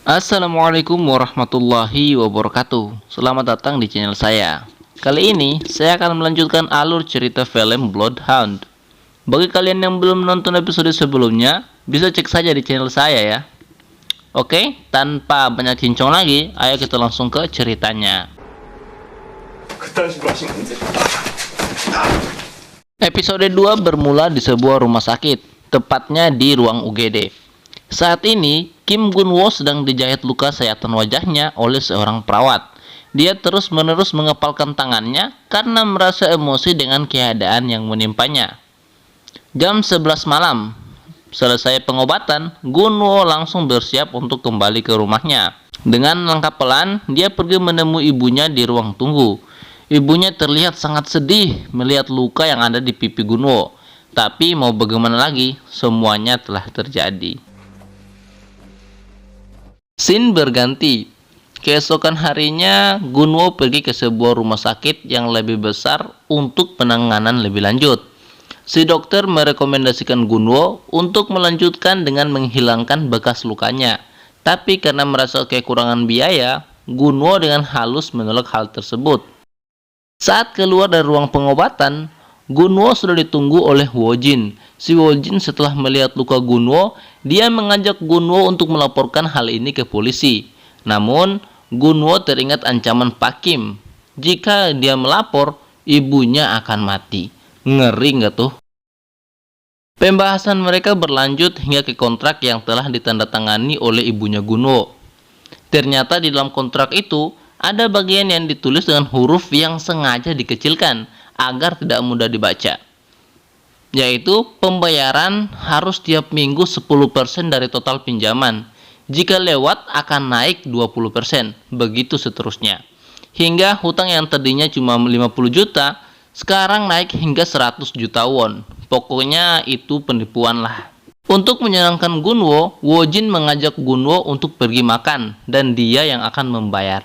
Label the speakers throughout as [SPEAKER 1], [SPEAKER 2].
[SPEAKER 1] Assalamualaikum warahmatullahi wabarakatuh. Selamat datang di channel saya. Kali ini saya akan melanjutkan alur cerita film Bloodhound. Bagi kalian yang belum menonton episode sebelumnya, bisa cek saja di channel saya ya. Oke, tanpa banyak cincong lagi, ayo kita langsung ke ceritanya. Episode 2 bermula di sebuah rumah sakit, tepatnya di ruang UGD. Saat ini, Kim Gun-woo sedang dijahit luka sayatan wajahnya oleh seorang perawat. Dia terus-menerus mengepalkan tangannya karena merasa emosi dengan keadaan yang menimpanya. Jam 11 malam, selesai pengobatan, Gun-woo langsung bersiap untuk kembali ke rumahnya. Dengan langkah pelan, dia pergi menemui ibunya di ruang tunggu. Ibunya terlihat sangat sedih melihat luka yang ada di pipi Gun-woo. Tapi mau bagaimana lagi, semuanya telah terjadi. Scene berganti. Keesokan harinya, Gun-woo pergi ke sebuah rumah sakit yang lebih besar untuk penanganan lebih lanjut. Si dokter merekomendasikan Gun-woo untuk melanjutkan dengan menghilangkan bekas lukanya. Tapi karena merasa kekurangan biaya, Gun-woo dengan halus menolak hal tersebut. Saat keluar dari ruang pengobatan, Gun-woo sudah ditunggu oleh Woo-jin. Si Woo-jin setelah melihat luka Gun-woo, dia mengajak Gun-woo untuk melaporkan hal ini ke polisi. Namun, Gun-woo teringat ancaman Pak Kim. Jika dia melapor, ibunya akan mati. Ngeri nggak tuh? Pembahasan mereka berlanjut hingga ke kontrak yang telah ditandatangani oleh ibunya Gun-woo. Ternyata di dalam kontrak itu, ada bagian yang ditulis dengan huruf yang sengaja dikecilkan agar tidak mudah dibaca, yaitu pembayaran harus tiap minggu 10% dari total pinjaman. Jika lewat akan naik 20%, begitu seterusnya. Hingga hutang yang tadinya cuma 50 juta, sekarang naik hingga 100 juta won. Pokoknya itu penipuan lah. Untuk menyenangkan Gun-woo, Woo-jin mengajak Gun-woo untuk pergi makan, dan dia yang akan membayar.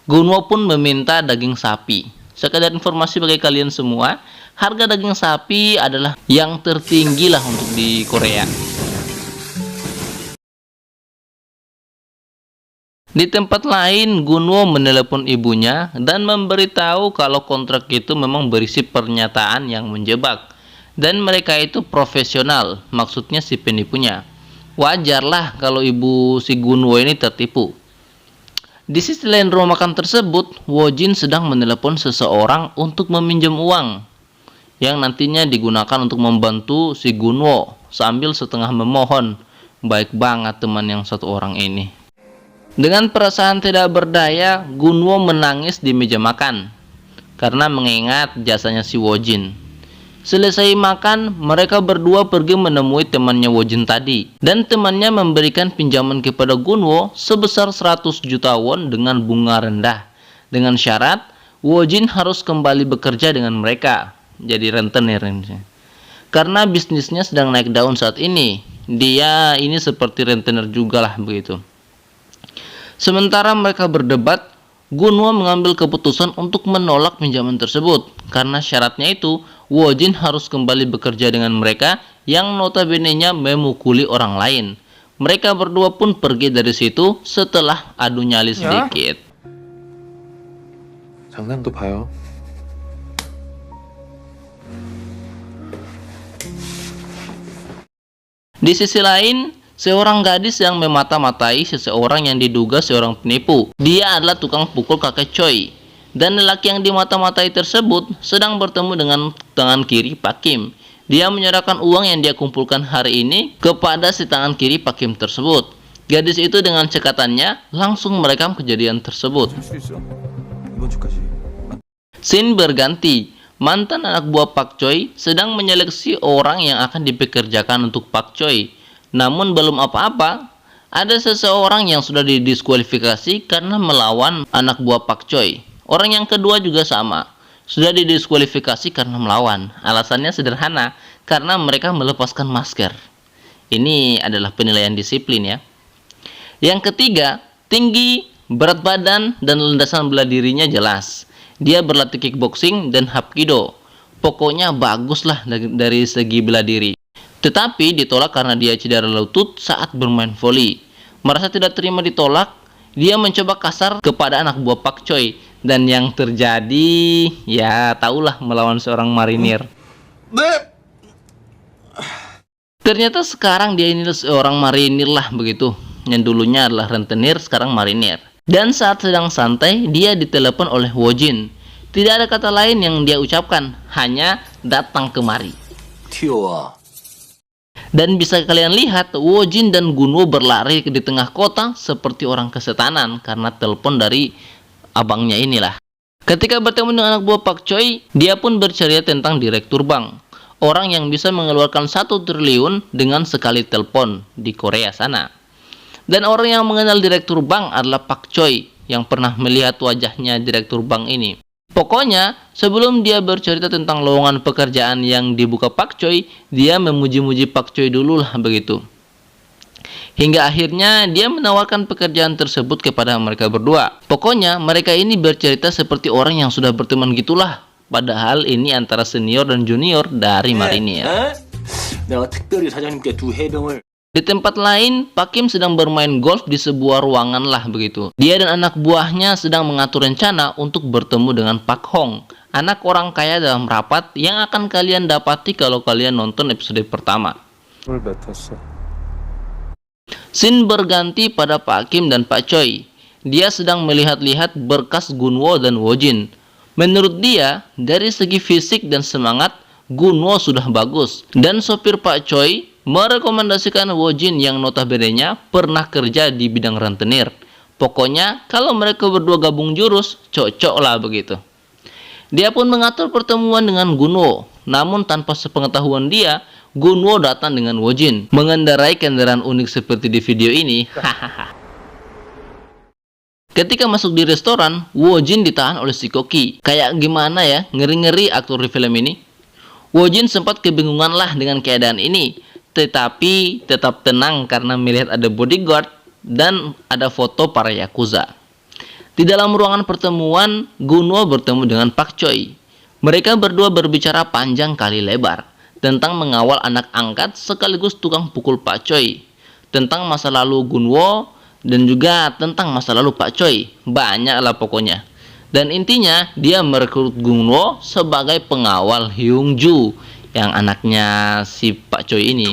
[SPEAKER 1] Gun-woo pun meminta daging sapi. Sekedar informasi bagi kalian semua, harga daging sapi adalah yang tertinggi lah untuk di Korea. Di tempat lain, Gun-woo menelepon ibunya dan memberitahu kalau kontrak itu memang berisi pernyataan yang menjebak. Dan mereka itu profesional, maksudnya si penipunya. Wajarlah kalau ibu si Gun-woo ini tertipu. Di sisi lain rumah makan tersebut, Woo-jin sedang menelepon seseorang untuk meminjam uang yang nantinya digunakan untuk membantu si Gun-woo sambil setengah memohon. Baik banget teman yang satu orang ini. Dengan perasaan tidak berdaya, Gun-woo menangis di meja makan karena mengingat jasanya si Woo-jin. Selesai makan, mereka berdua pergi menemui temannya Woo-jin tadi. Dan temannya memberikan pinjaman kepada Gun-woo sebesar 100 juta won dengan bunga rendah. Dengan syarat, Woo-jin harus kembali bekerja dengan mereka. Jadi rentenir ini. Karena bisnisnya sedang naik daun saat ini. Dia ini seperti rentenir juga lah begitu. Sementara mereka berdebat, Gun-woo mengambil keputusan untuk menolak pinjaman tersebut. Karena syaratnya itu, Woo-jin harus kembali bekerja dengan mereka yang notabene-nya memukuli orang lain. Mereka berdua pun pergi dari situ setelah adu nyali sedikit.
[SPEAKER 2] 장난도 봐요.
[SPEAKER 1] Di sisi lain, seorang gadis yang memata-matai seseorang yang diduga seorang penipu. Dia adalah tukang pukul kakek Choi. Dan lelaki yang dimata-matai tersebut sedang bertemu dengan tangan kiri Pak Kim. Dia menyerahkan uang yang dia kumpulkan hari ini kepada si tangan kiri Pak Kim tersebut. Gadis itu dengan cekatannya langsung merekam kejadian tersebut. Scene berganti. Mantan anak buah Pak Choi sedang menyeleksi orang yang akan dipekerjakan untuk Pak Choi. Namun belum apa-apa, ada seseorang yang sudah didiskualifikasi karena melawan anak buah Pak Choi. Orang yang kedua juga sama, sudah didiskualifikasi karena melawan. Alasannya sederhana, karena mereka melepaskan masker. Ini adalah penilaian disiplin ya. Yang ketiga, tinggi, berat badan, dan landasan bela dirinya jelas. Dia berlatih kickboxing dan hapkido. Pokoknya bagus lah dari segi bela diri. Tetapi ditolak karena dia cedera lutut saat bermain voli. Merasa tidak terima ditolak, dia mencoba kasar kepada anak buah Pak Choi. Dan yang terjadi, ya tahulah, melawan seorang marinir. Ternyata sekarang dia ini seorang marinir lah begitu. Yang dulunya adalah rentenir, sekarang marinir. Dan saat sedang santai, dia ditelepon oleh Wojin. Tidak ada kata lain yang dia ucapkan, hanya datang kemari. Dan bisa kalian lihat, Wojin dan Gunwo berlari di tengah kota seperti orang kesetanan karena telepon dari abangnya inilah. Ketika bertemu dengan anak buah Pak Choi, dia pun bercerita tentang direktur bank. Orang yang bisa mengeluarkan 1 triliun dengan sekali telepon di Korea sana. Dan orang yang mengenal direktur bank adalah Pak Choi yang pernah melihat wajahnya direktur bank ini. Pokoknya, sebelum dia bercerita tentang lowongan pekerjaan yang dibuka Pak Choi, dia memuji-muji Pak Choi dulu lah begitu. Hingga akhirnya dia menawarkan pekerjaan tersebut kepada mereka berdua. Pokoknya mereka ini bercerita seperti orang yang sudah berteman gitulah. Padahal ini antara senior dan junior dari marinir. Di tempat lain, Pak Kim sedang bermain golf di sebuah ruangan lah begitu. Dia dan anak buahnya sedang mengatur rencana untuk bertemu dengan Pak Hong, anak orang kaya dalam rapat yang akan kalian dapati kalau kalian nonton episode pertama. Scene berganti pada Pak Kim dan Pak Choi. Dia sedang melihat-lihat berkas Gunwo dan Wojin. Menurut dia, dari segi fisik dan semangat, Gunwo sudah bagus. Dan sopir Pak Choi merekomendasikan Wojin yang notabene-nya pernah kerja di bidang rentenir. Pokoknya kalau mereka berdua gabung jurus, cocok lah begitu. Dia pun mengatur pertemuan dengan Gunwo. Namun tanpa sepengetahuan dia, Gunwo datang dengan Wojin mengendarai kendaraan unik seperti di video ini. Ketika masuk di restoran, Wojin ditahan oleh si Koki. Kayak gimana ya, ngeri-ngeri aktor di film ini. Wojin sempat kebingungan lah dengan keadaan ini. Tetapi tetap tenang karena melihat ada bodyguard dan ada foto para Yakuza. Di dalam ruangan pertemuan, Gunwo bertemu dengan Pak Choi. Mereka berdua berbicara panjang kali lebar tentang mengawal anak angkat sekaligus tukang pukul Pak Choi, tentang masa lalu Gunwo dan juga tentang masa lalu Pak Choi. Banyak lah pokoknya. Dan intinya dia merekrut Gunwo sebagai pengawal Hyung-ju yang anaknya si Pak Choi ini.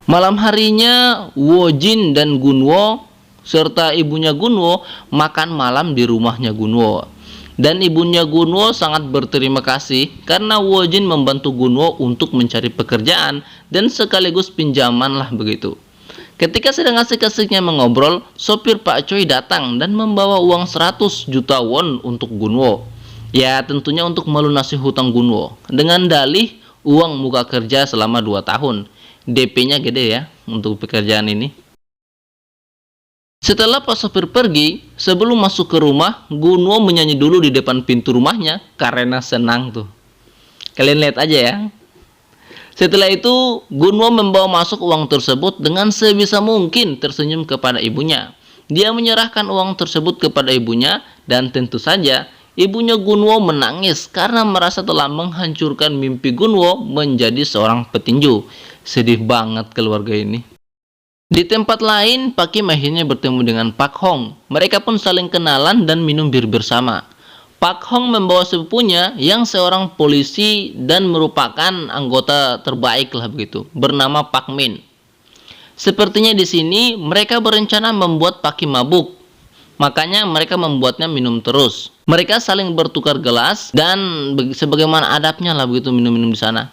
[SPEAKER 1] Malam harinya, Wojin dan Gunwo serta ibunya Gunwo makan malam di rumahnya Gunwo. Dan ibunya Gunwo sangat berterima kasih karena Wojin membantu Gunwo untuk mencari pekerjaan dan sekaligus pinjaman lah begitu. Ketika sedang asik-asiknya mengobrol, sopir Pak Choi datang dan membawa uang 100 juta won untuk Gunwo. Ya tentunya untuk melunasi hutang Gunwo. Dengan dalih uang muka kerja selama 2 tahun. DP-nya gede ya untuk pekerjaan ini. Setelah Pak sopir pergi, sebelum masuk ke rumah, Gunwo menyanyi dulu di depan pintu rumahnya karena senang tuh. Kalian lihat aja ya. Setelah itu, Gunwo membawa masuk uang tersebut dengan sebisa mungkin tersenyum kepada ibunya. Dia menyerahkan uang tersebut kepada ibunya dan tentu saja ibunya Gunwo menangis karena merasa telah menghancurkan mimpi Gunwo menjadi seorang petinju. Sedih banget keluarga ini. Di tempat lain, Pak Kim akhirnya bertemu dengan Pak Hong. Mereka pun saling kenalan dan minum bir bersama. Pak Hong membawa sepupunya yang seorang polisi dan merupakan anggota terbaik lah begitu, bernama Pak Min. Sepertinya di sini mereka berencana membuat Pak Kim mabuk. Makanya mereka membuatnya minum terus. Mereka saling bertukar gelas dan sebagaimana adabnya lah begitu minum-minum di sana.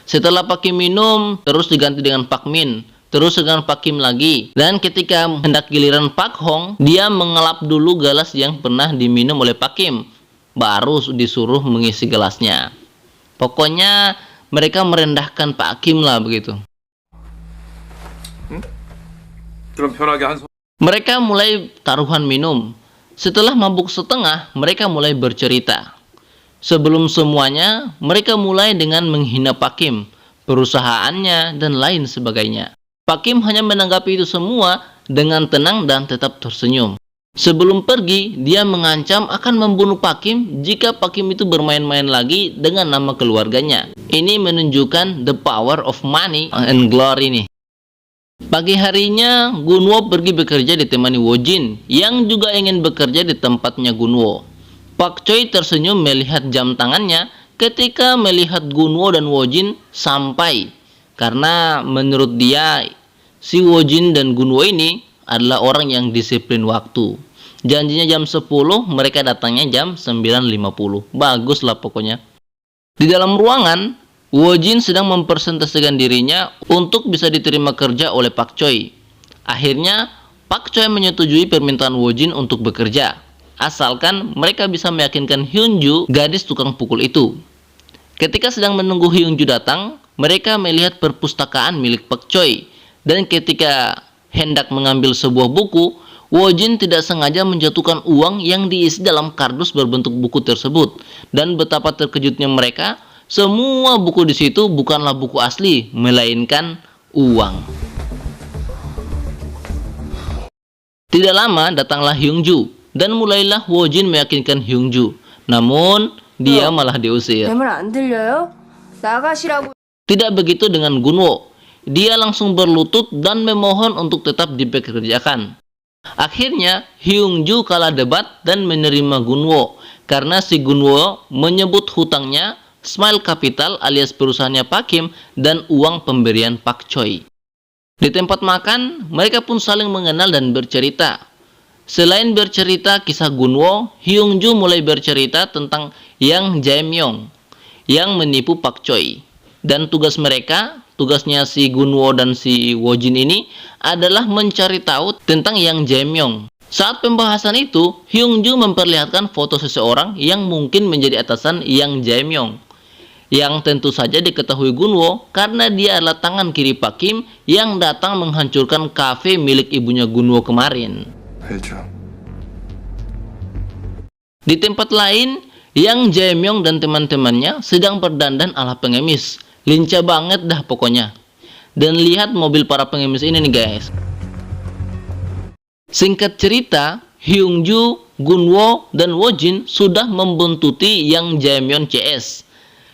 [SPEAKER 1] Setelah Pak Kim minum, terus diganti dengan Pak Min, terus dengan Pak Kim lagi. Dan ketika hendak giliran Pak Hong, dia mengelap dulu gelas yang pernah diminum oleh Pak Kim, baru disuruh mengisi gelasnya. Pokoknya mereka merendahkan Pak Kim lah begitu. Mereka mulai taruhan minum. Setelah mabuk setengah, mereka mulai bercerita. Sebelum semuanya, mereka mulai dengan menghina Pak Kim, perusahaannya, dan lain sebagainya. Pak Kim hanya menanggapi itu semua dengan tenang dan tetap tersenyum. Sebelum pergi, dia mengancam akan membunuh Pak Kim jika Pak Kim itu bermain-main lagi dengan nama keluarganya. Ini menunjukkan the power of money and glory nih. Pagi harinya, Gunwo pergi bekerja ditemani Wojin yang juga ingin bekerja di tempatnya Gunwo. Pak Choi tersenyum melihat jam tangannya ketika melihat Gunwo dan Wojin sampai. Karena menurut dia, si Wojin dan Gunwo ini adalah orang yang disiplin waktu. Janjinya jam 10, mereka datangnya jam 9.50. Bagus lah pokoknya. Di dalam ruangan, Wojin sedang mempresentasikan dirinya untuk bisa diterima kerja oleh Pak Choi. Akhirnya, Pak Choi menyetujui permintaan Wojin untuk bekerja, asalkan mereka bisa meyakinkan Hyunju, gadis tukang pukul itu. Ketika sedang menunggu Hyunju datang, mereka melihat perpustakaan milik Pak Choi. Dan ketika hendak mengambil sebuah buku, Wojin tidak sengaja menjatuhkan uang yang diisi dalam kardus berbentuk buku tersebut. Dan betapa terkejutnya mereka, semua buku di situ bukanlah buku asli, melainkan uang. Tidak lama datanglah Hyunju, dan mulailah Wojin meyakinkan Hyunju. Namun, dia malah diusir. Tidak begitu dengan Gunwo. Dia langsung berlutut dan memohon untuk tetap dipekerjakan. Akhirnya, Hyunju kalah debat dan menerima Gunwo karena si Gunwo menyebut hutangnya Smile Capital alias perusahaannya Pak Kim dan uang pemberian Pak Choi. Di tempat makan, mereka pun saling mengenal dan bercerita. Selain bercerita kisah Gunwo, Hyunju mulai bercerita tentang Yang Jae-myung yang menipu Pak Choi. Dan tugasnya si Gunwo dan si Wojin ini adalah mencari tahu tentang Yang Jae-myung. Saat pembahasan itu, Hyunju memperlihatkan foto seseorang yang mungkin menjadi atasan Yang Jae-myung, yang tentu saja diketahui Gunwo karena dia adalah tangan kiri Pak Kim yang datang menghancurkan kafe milik ibunya Gunwo kemarin. Di tempat lain, Yang Jae-myung dan teman-temannya sedang berdandan ala pengemis. Lincah banget dah pokoknya. Dan lihat mobil para pengemis ini nih guys. Singkat cerita, Hyunju, Gunwo, dan Wojin sudah membuntuti Yang Jae-myung CS.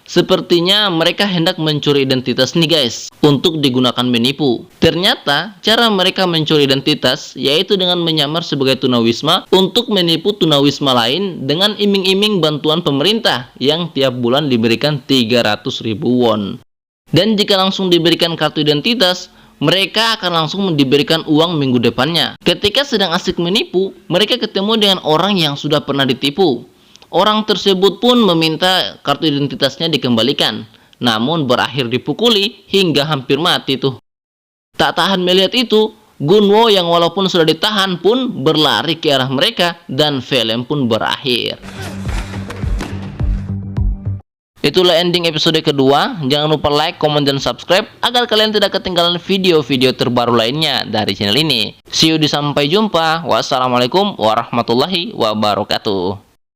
[SPEAKER 1] Sepertinya mereka hendak mencuri identitas nih guys, untuk digunakan menipu. Ternyata cara mereka mencuri identitas yaitu dengan menyamar sebagai tunawisma untuk menipu tunawisma lain dengan iming-iming bantuan pemerintah yang tiap bulan diberikan 300.000 won. Dan jika langsung diberikan kartu identitas, mereka akan langsung diberikan uang minggu depannya. Ketika sedang asik menipu, mereka ketemu dengan orang yang sudah pernah ditipu. Orang tersebut pun meminta kartu identitasnya dikembalikan, namun berakhir dipukuli hingga hampir mati tuh. Tak tahan melihat itu, Gunwo yang walaupun sudah ditahan pun berlari ke arah mereka dan film pun berakhir. Itulah ending episode kedua. Jangan lupa like, comment, dan subscribe agar kalian tidak ketinggalan video-video terbaru lainnya dari channel ini. See you di sampai jumpa. Wassalamualaikum warahmatullahi wabarakatuh.